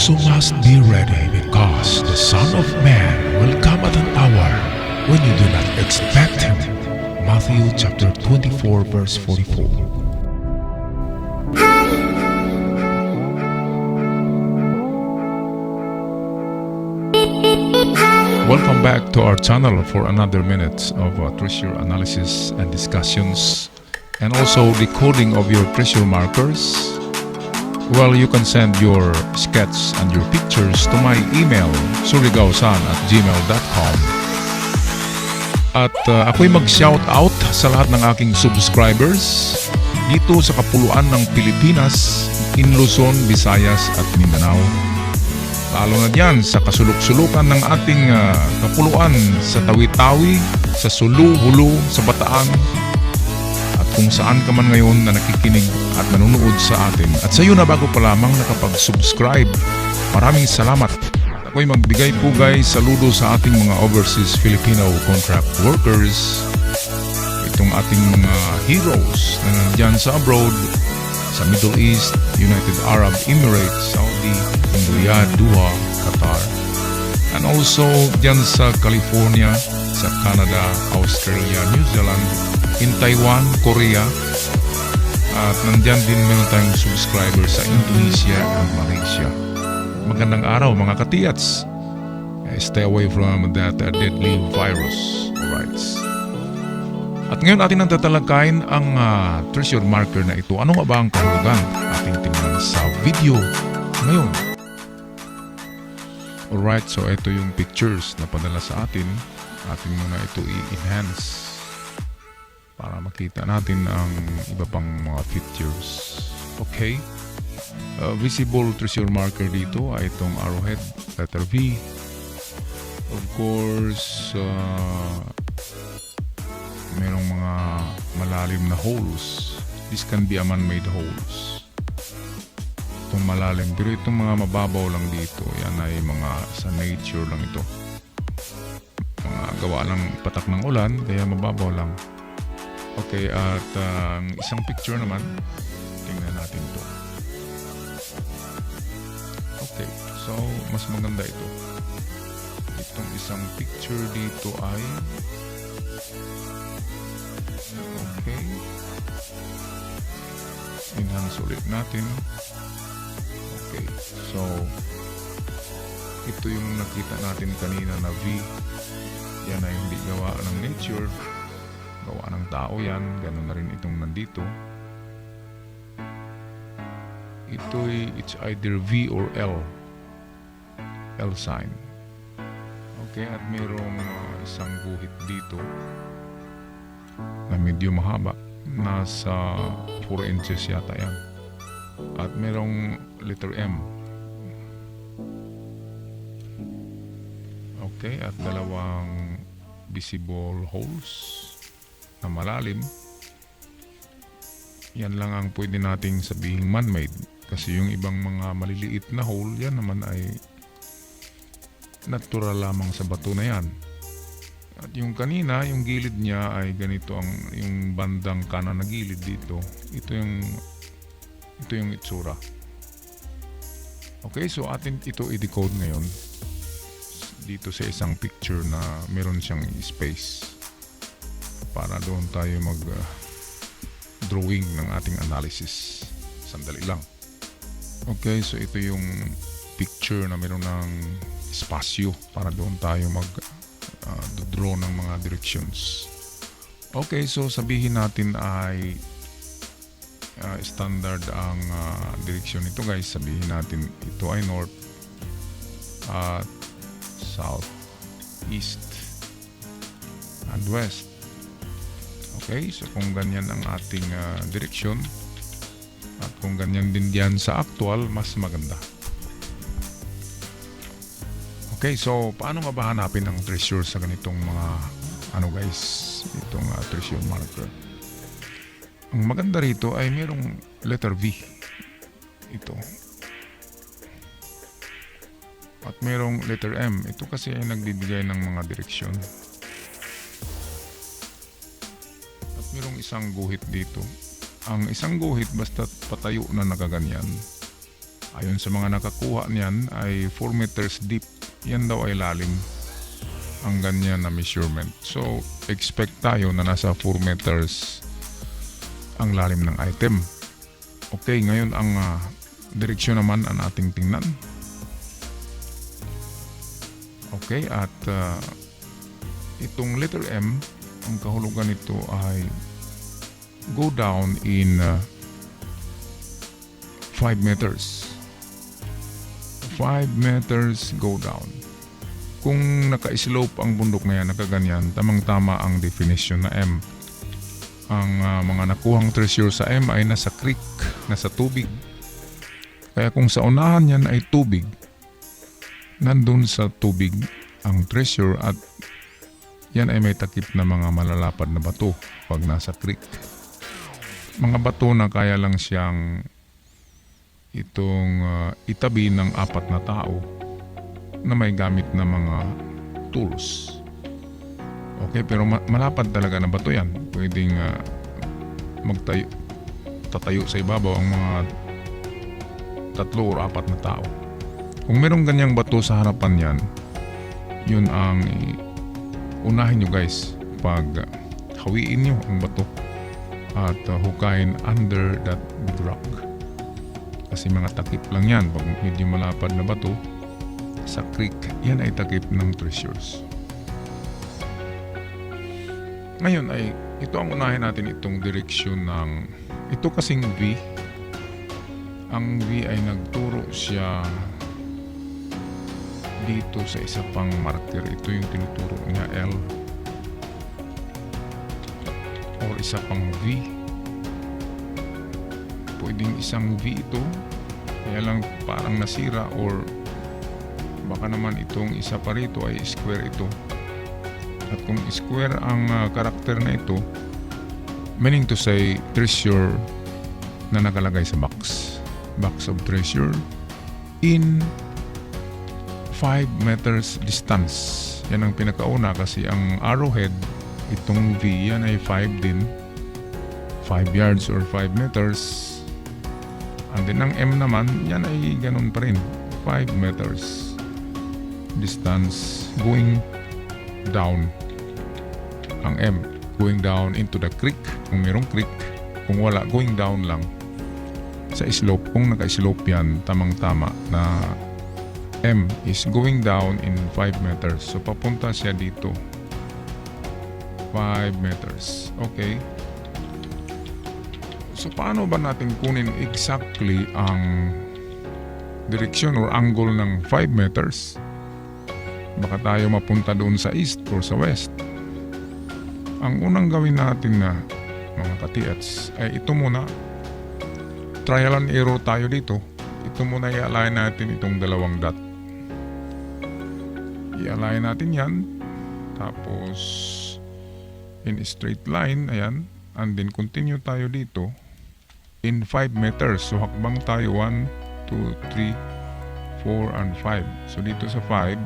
also must be ready because the Son of Man will come at an hour when you do not expect him. Matthew chapter 24 verse 44. Welcome back to our channel for another minute of treasure analysis and discussions, and also decoding of your treasure markers. Well, you can send your sketch and your pictures to my email surigausan@gmail.com. At ako'y mag-shout out sa lahat ng aking subscribers dito sa kapuluan ng Pilipinas, in Luzon, Visayas at Mindanao. Lalo na diyan sa kasulok-sulukan ng ating kapuluan sa Tawi-Tawi, sa Sulu, Hulu, sa Bataan, at kung saan ka man ngayon na nakikinig at nanonood sa atin. At sa iyo na bago pa lamang nakapag-subscribe, maraming salamat. Ako'y magbigay pugay saludo sa ating mga overseas Filipino contract workers, itong ating mga heroes na nandyan sa abroad, sa Middle East, United Arab Emirates, Saudi, Riyadh, Doha, Qatar, and also dyan sa California, sa Canada, Australia, New Zealand, in Taiwan, Korea, at nandyan din meron tayong subscribers sa Indonesia and Malaysia. Magandang araw mga katiyats. Stay away from that deadly virus. Alright. At ngayon atin ang tatalakayin ang treasure marker na ito. Ano nga ba ang kahulugan? Ating tingnan sa video ngayon. Alright, so ito yung pictures na padala sa atin. Atin muna ito i-enhance para makita natin ang iba pang mga features. Okay. Visible treasure marker dito ay itong arrowhead, letter V. Of course, merong mga malalim na holes. This can be a man-made holes. Itong malalim. Pero itong mga mababaw lang dito, yan ay mga sa nature lang ito. Mga gawa lang patak ng ulan, kaya mababaw lang. Okay, at ang isang picture naman, tingnan natin ito. Okay, so mas maganda ito. Itong isang picture dito ay okay. Enhance ulit natin. Okay, so ito yung nakita natin kanina na V. Yan ay hindi gawa ng nature, gawa ng tao yan. Ganun na rin itong nandito. It's either V or L sign. Okay, at mayroong isang guhit dito na medyo mahaba, nasa 4 inches yata yan. At mayroong letter M. Okay, at dalawang visible holes na malalim. Yan lang ang pwede nating sabihing man-made. Kasi yung ibang mga maliliit na hole, yan naman ay natural lamang sa bato na yan. At yung kanina, yung gilid niya ay ganito yung bandang kanan na gilid dito. Ito yung itsura. Okay, so atin ito i-decode ngayon dito sa isang picture na meron siyang space para doon tayo mag drawing ng ating analysis. Sandali lang. Okay, so ito yung picture na meron ng espasyo para doon tayo mag draw ng mga directions. Okay, so sabihin natin ay standard ang direction nito guys. Sabihin natin ito ay north at south, east and west. Okay, so kung ganyan ang ating direction at kung ganyan din diyan sa actual, mas maganda. Okay, so paano nga ba hanapin ang treasure sa ganitong mga itong treasure marker? Ang maganda rito ay mayroong letter V. Ito. At mayroong letter M. Ito kasi ay nagbibigay ng mga direksyon. At mayroong isang guhit dito. Ang isang guhit basta patayo na nakaganyan Ayon sa mga nakakuha niyan ay 4 meters deep. Yan daw ay lalim ang ganyan na measurement. So, expect tayo na nasa 4 meters ang lalim ng item. Okay, ngayon ang direksyon naman ang ating tingnan. Okay, at itong letter M, ang kahulugan nito ay go down in 5 meters. 5 meters go down. Kung naka-slope ang bundok na yan, nakaganyan, tamang-tama ang definition na M. Ang mga nakuhang treasure sa M ay nasa creek, nasa tubig. Kaya kung sa unahan yan ay tubig, nandun sa tubig ang treasure at yan ay may takip na mga malalapad na bato pag nasa creek. Mga bato na kaya lang siyang itabi ng 4 na tao na may gamit na mga tools. Okay, pero malapad talaga na bato yan. Pwedeng tatayo sa ibabaw ang mga 3 o 4 na tao. Kung merong ganyang bato sa harapan yan, yun ang unahin nyo guys pag hawiin nyo ang bato at hukayin under that bedrock. Kasi mga takip lang yan. Pag medyo malapad na bato sa creek, yan ay takip ng treasures. Ngayon ay ito ang unahin natin, itong direksyon ng ito kasing V. Ang V ay nagturo siya dito sa isa pang marker. Ito yung tinuturo niya, L or isa pang V. Pwedeng isang V ito, kaya lang parang nasira, or baka naman itong isa pa rito ay square ito. At kung square ang karakter na ito, meaning to say treasure na nakalagay sa box of treasure in 5 meters distance. Yan ang pinakauna kasi ang arrowhead, itong V, yan ay 5 din, 5 yards or 5 meters. And then ang M naman, yan ay ganun pa rin, 5 meters distance going down. Ang M going down into the creek kung merong creek, kung wala, going down lang sa slope. Kung naka-slope yan, tamang-tama na M is going down in 5 meters. So papunta siya dito 5 meters. Okay, so paano ba natin kunin exactly ang direksyon or angle ng 5 meters? Baka tayo mapunta doon sa east or sa west. Ang unang gawin natin na mga ka-TX ay ito muna. Trial and error tayo dito. Ito muna i-align natin itong dalawang dot. I-align natin yan. Tapos in straight line, ayan. And then continue tayo dito in 5 meters. So hakbang tayo 1, 2, 3, 4, and 5. So dito sa 5,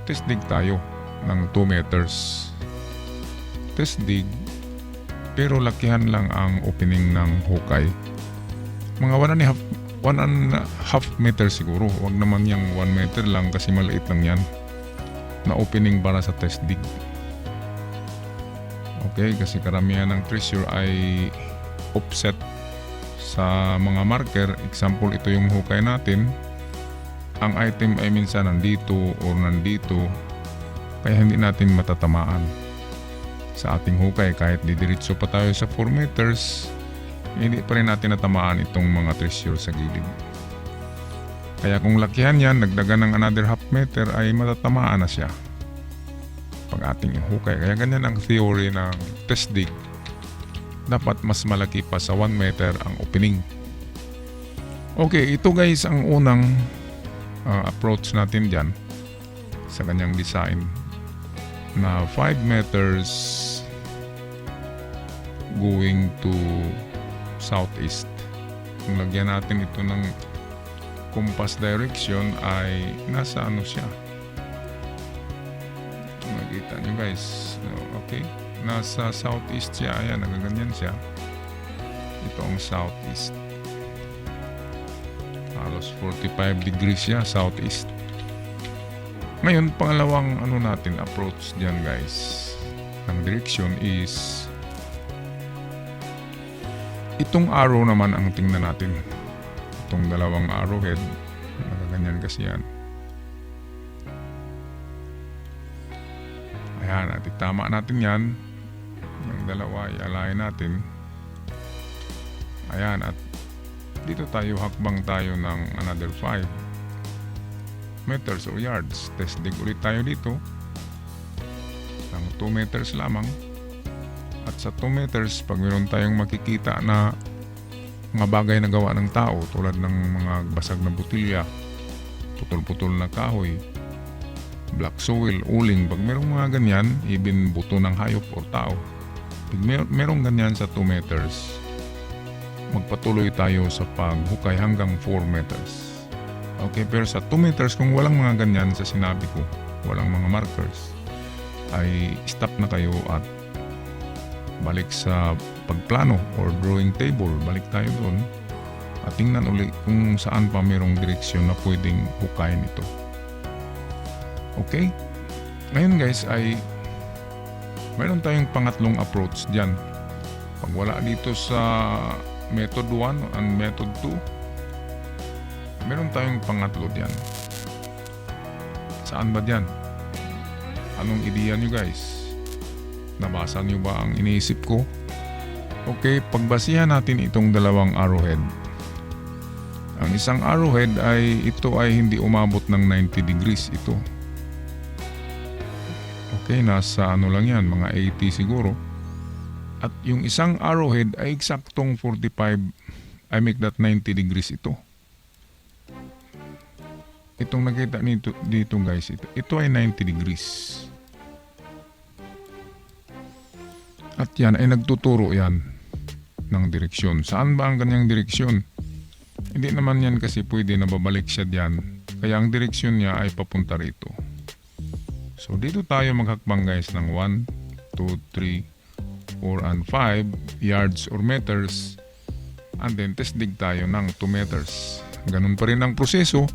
test dig tayo ng 2 meters. Test dig, pero lakihan lang ang opening ng hukay. Mga 1.5 meter siguro. Huwag naman yung 1 meter lang kasi maliit lang yan na opening para sa test dig. Okay, kasi karamihan ng treasure ay offset sa mga marker. Example, ito yung hukay natin. Ang item ay minsan nandito or nandito, kaya hindi natin matatamaan sa ating hukay. Kahit didiretso pa tayo sa 4 meters, hindi pa rin natin natamaan itong mga treasure sa gilid. Kaya kung lakihan yan, nagdagan ng another half meter, ay matatamaan na siya pag ating hukay. Kaya ganyan ang theory ng test dig. Dapat mas malaki pa sa 1 meter ang opening. Okay, ito guys ang unang approach natin dyan sa kanyang design na 5 meters going to southeast. Kung lagyan natin ito ng compass direction ay nasa ano siya, nakita nyo guys, okay, nasa southeast siya. Ayan, nagaganyan siya. Ito ang southeast. Halos 45 degrees siya, southeast. Ngayon, pangalawang natin approach diyan guys ng direksyon is itong arrow naman ang tingnan natin. Itong dalawang arrowhead, nakaganyan kasi yan. Ayan, at itama natin yan. Yung dalawa, i-align natin. Ayan, at dito tayo, hakbang tayo ng another 5 meters or yards. Test dig ulit tayo dito ng 2 meters lamang. At sa 2 meters, pag meron tayong makikita na mga bagay na gawa ng tao tulad ng mga basag na butilya, putol-putol na kahoy, black soil, uling, pag merong mga ganyan, even buto ng hayop o tao, pag merong ganyan sa 2 meters, magpatuloy tayo sa paghukay hanggang 4 meters. Okay, pero sa 2 meters, kung walang mga ganyan sa sinabi ko, walang mga markers, ay stop na kayo at balik sa pagplano or drawing table, balik tayo doon at tingnan ulit kung saan pa mayroong direksyon na pwedeng hukayin ito. Okay? Ngayon guys ay mayroon tayong pangatlong approach dyan. Pag wala dito sa method 1 and method 2, mayroon tayong pangatlo dyan. Saan ba dyan? Anong ideya nyo guys? Nabasa nyo ba ang iniisip ko? Okay, pagbasihan natin itong dalawang arrowhead. Ang isang arrowhead ay ito ay hindi umabot ng 90 degrees ito. Okay, nasa lang yan, mga 80 siguro. At yung isang arrowhead ay eksaktong 45, I make that 90 degrees ito. Itong nakita dito guys, ito ay 90 degrees. At yan ay nagtuturo yan ng direksyon. Saan ba ang kanyang direksyon? Hindi naman yan kasi pwede na babalik siya diyan. Kaya ang direksyon niya ay papunta rito. So dito tayo maghakbang guys ng 1, 2, 3, 4 and 5 yards or meters. And then test dig tayo ng 2 meters. Ganun pa rin ang proseso.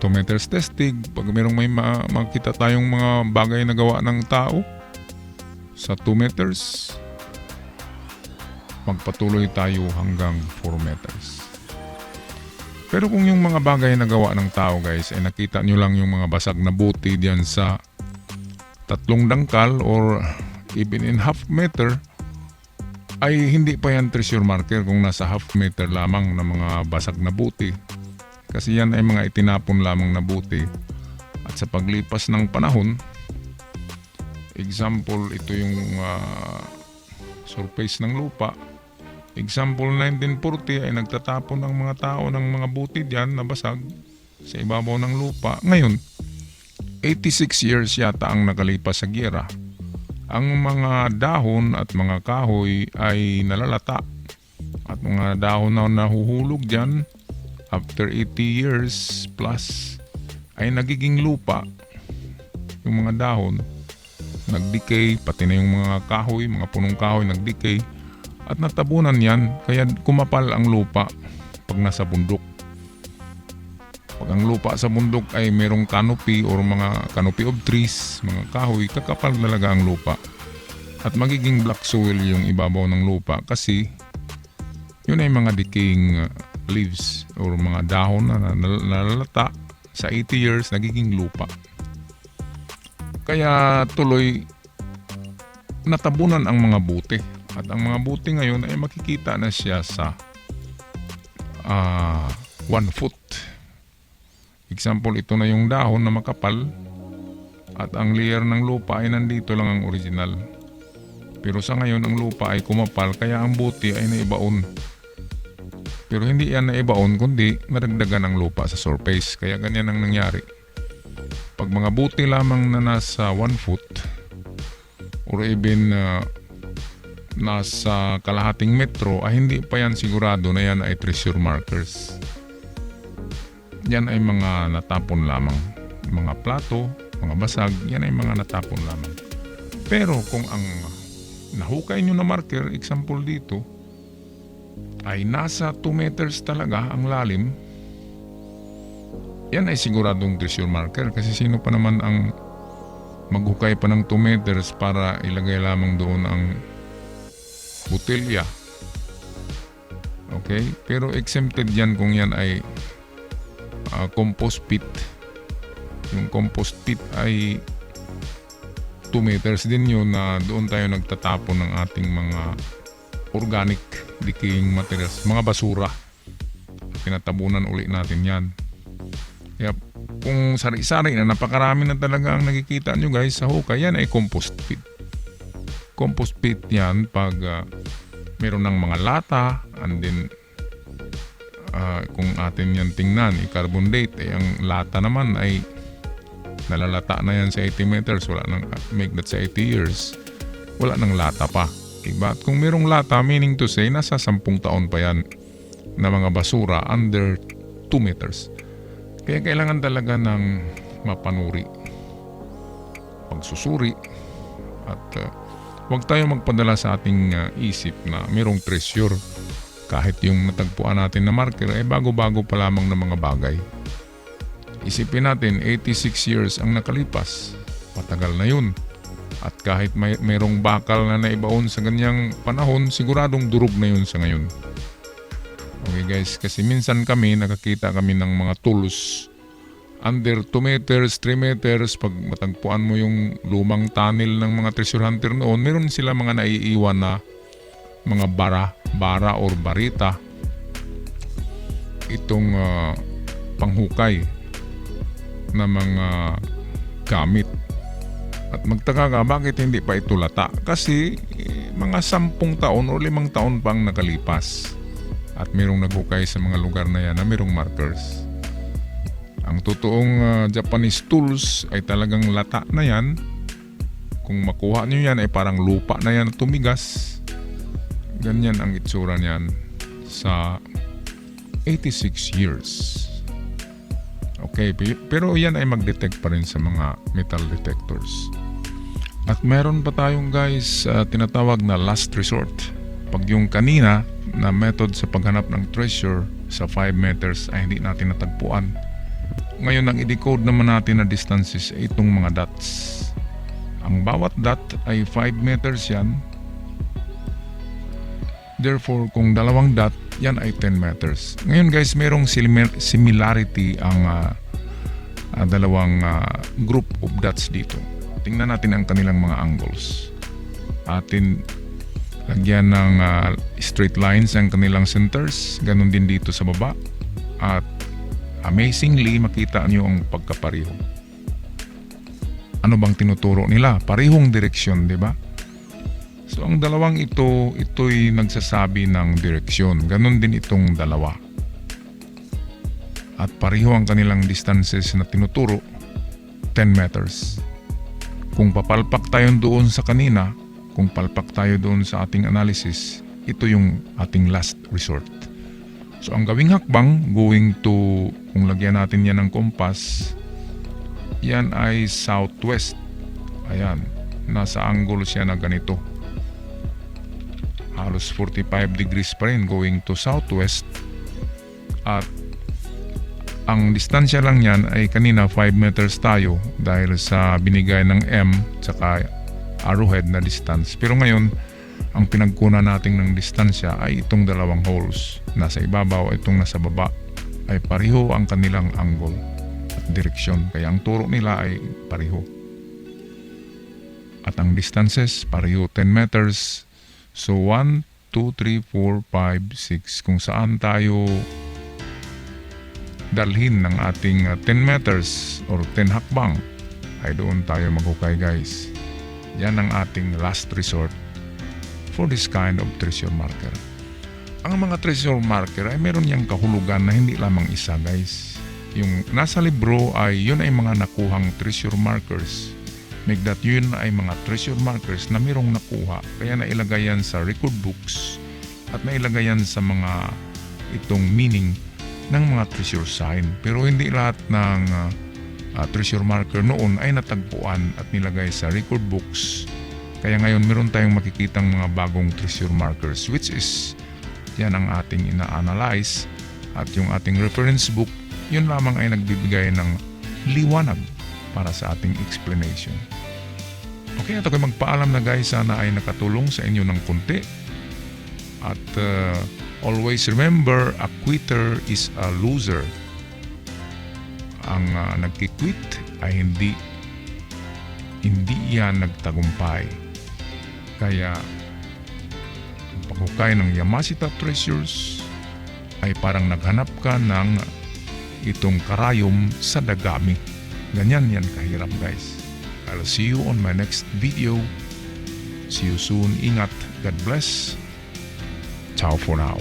2 meters test dig. Pag may makita tayong mga bagay na gawa ng tao sa 2 meters, magpatuloy tayo hanggang 4 meters. Pero kung yung mga bagay na gawa ng tao guys ay nakita nyo lang yung mga basag na buti diyan sa 3 dangkal or even in half meter, ay hindi pa yan treasure marker kung nasa half meter lamang na mga basag na buti. Kasi yan ay mga itinapon lamang na buti. At sa paglipas ng panahon, example, ito yung surface ng lupa. Example, 1940 ay nagtatapon ng mga tao ng mga buti diyan na basag sa ibabaw ng lupa. Ngayon, 86 years yata ang nakalipas sa giyera. Ang mga dahon at mga kahoy ay nalalata. At mga dahon na nahuhulog diyan after 80 years plus ay nagiging lupa. Yung mga dahon nag-decay, pati na yung mga kahoy, mga punong kahoy nag-decay at natabunan yan, kaya kumapal ang lupa pag nasa bundok. Pag ang lupa sa bundok ay merong canopy or mga canopy of trees, mga kahoy, kakapal talaga ang lupa at magiging black soil yung ibabaw ng lupa kasi yun ay mga decaying leaves or mga dahon na nalalata sa 80 years nagiging lupa. Kaya tuloy natabunan ang mga buti. At ang mga buti ngayon ay makikita na siya sa 1 foot. Example, ito na yung dahon na makapal at ang layer ng lupa ay nandito lang ang original. Pero sa ngayon ang lupa ay kumapal kaya ang buti ay naibaon. Pero hindi yan naibaon kundi nadagdagan ang lupa sa surface. Kaya ganyan ang nangyari. Pag mga buti lamang na nasa 1 foot or even nasa kalahating metro ay hindi pa yan sigurado na yan ay treasure markers. Yan ay mga natapon lamang. Mga plato, mga basag, yan ay mga natapon lamang. Pero kung ang nahukay nyo na marker, example dito, ay nasa 2 meters talaga ang lalim, yan ay siguradong treasure marker kasi sino pa naman ang maghukay pa ng 2 meters para ilagay lamang doon ang botelya. Okay? Pero exempted yan kung yan ay compost pit. Yung compost pit ay 2 meters din yun na doon tayo nagtatapon ng ating mga organic decaying materials, mga basura. Tinatabunan uli natin yan. Kaya kung sari-sari na napakarami na talaga ang nakikita nyo guys sa hukay, yan ay compost pit. Compost pit yan pag meron ng mga lata, and then kung atin yan tingnan, i-carbon date, ang lata naman ay nalalata na yan sa 80 meters, wala nang make that sa 80 years, wala nang lata pa. Diba? At kung merong lata, meaning to say, nasa 10 taon pa yan na mga basura under 2 meters. Kaya kailangan talaga ng mapanuri, pagsusuri, at huwag tayo magpadala sa ating isip na merong treasure. Kahit yung natagpuan natin na marker ay bago-bago pa lamang ng mga bagay. Isipin natin, 86 years ang nakalipas. Matagal na yun. At kahit merong bakal na naibaon sa ganyang panahon, siguradong durog na yun sa ngayon. Okay guys, kasi minsan nakakita kami ng mga tools under 2 meters, 3 meters. Pag matagpuan mo yung lumang tunnel ng mga treasure hunter noon, meron sila mga naiiwan na mga bara or barita. Itong panghukay na mga gamit. At magtaka ka, bakit hindi pa ito lata? Kasi mga 10 taon o 5 taon pang nakalipas. At merong naghukay sa mga lugar na yan na merong markers. Ang totoong Japanese tools ay talagang lata na yan. Kung makuha nyo yan ay parang lupa na yan tumigas. Ganyan ang itsura niyan sa 86 years. Okay, pero yan ay mag-detect pa rin sa mga metal detectors. At meron pa tayong guys tinatawag na last resort. Pag yung kanina na method sa paghanap ng treasure sa 5 meters ay hindi natin natagpuan. Ngayon ang i-decode naman natin na distances ay itong mga dots. Ang bawat dot ay 5 meters yan. Therefore, kung 2 dot, yan ay 10 meters. Ngayon guys, merong similarity ang dalawang group of dots dito. Tingnan natin ang kanilang mga angles. Atin lagyan ng straight lines ang kanilang centers. Ganon din dito sa baba. At amazingly, makita nyo ang pagkapareho. Ano bang tinuturo nila? Parehong direksyon, di ba? So ang dalawang ito'y nagsasabi ng direksyon. Ganon din itong dalawa. At pareho ang kanilang distances na tinuturo, 10 meters. Kung papalpak tayo doon sa kanina, kung palpak tayo doon sa ating analysis, ito yung ating last resort. So ang gawing hakbang, going to, kung lagyan natin yan ng compass, yan ay southwest. Ayan, nasa angle siya na ganito. Halos 45 degrees pa rin going to southwest. At ang distansya lang yan ay kanina 5 meters tayo dahil sa binigay ng M tsaka arrowhead na distance. Pero ngayon, ang pinagkunan natin ng distansya ay itong dalawang holes. Nasa ibabaw, itong nasa baba ay pareho ang kanilang angle at direksyon. Kaya ang turo nila ay pareho. At ang distances, pareho 10 meters. So 1, 2, 3, 4, 5, 6. Kung saan tayo dalhin ng ating 10 meters or 10 hakbang, ay doon tayo maghukay guys. Yan ang ating last resort for this kind of treasure marker. Ang mga treasure marker ay meron niyang kahulugan na hindi lamang isa guys. Yung nasa libro ay yun ay mga nakuhang treasure markers. Make that yun ay mga treasure markers na mayroong nakuha. Kaya nailagay yan sa record books at nailagay yan sa mga itong meaning ng mga treasure sign. Pero hindi lahat ng treasure marker noon ay natagpuan at nilagay sa record books. Kaya ngayon meron tayong makikitang mga bagong treasure markers, which is yan ang ating ina-analyze at yung ating reference book Yun lamang ay nagbibigay ng liwanag para sa ating explanation. Okay, at ako'y magpaalam na guys, sana ay nakatulong sa inyo ng konti. At always remember, a quitter is a loser. Ang nagkikwit ay hindi yan nagtagumpay. Kaya ang paghukay ng Yamashita Treasures ay parang naghanap ka ng itong karayom sa dagami. Ganyan yan kahirap guys. I'll see you on my next video. See you soon. Ingat. God bless. Ciao for now.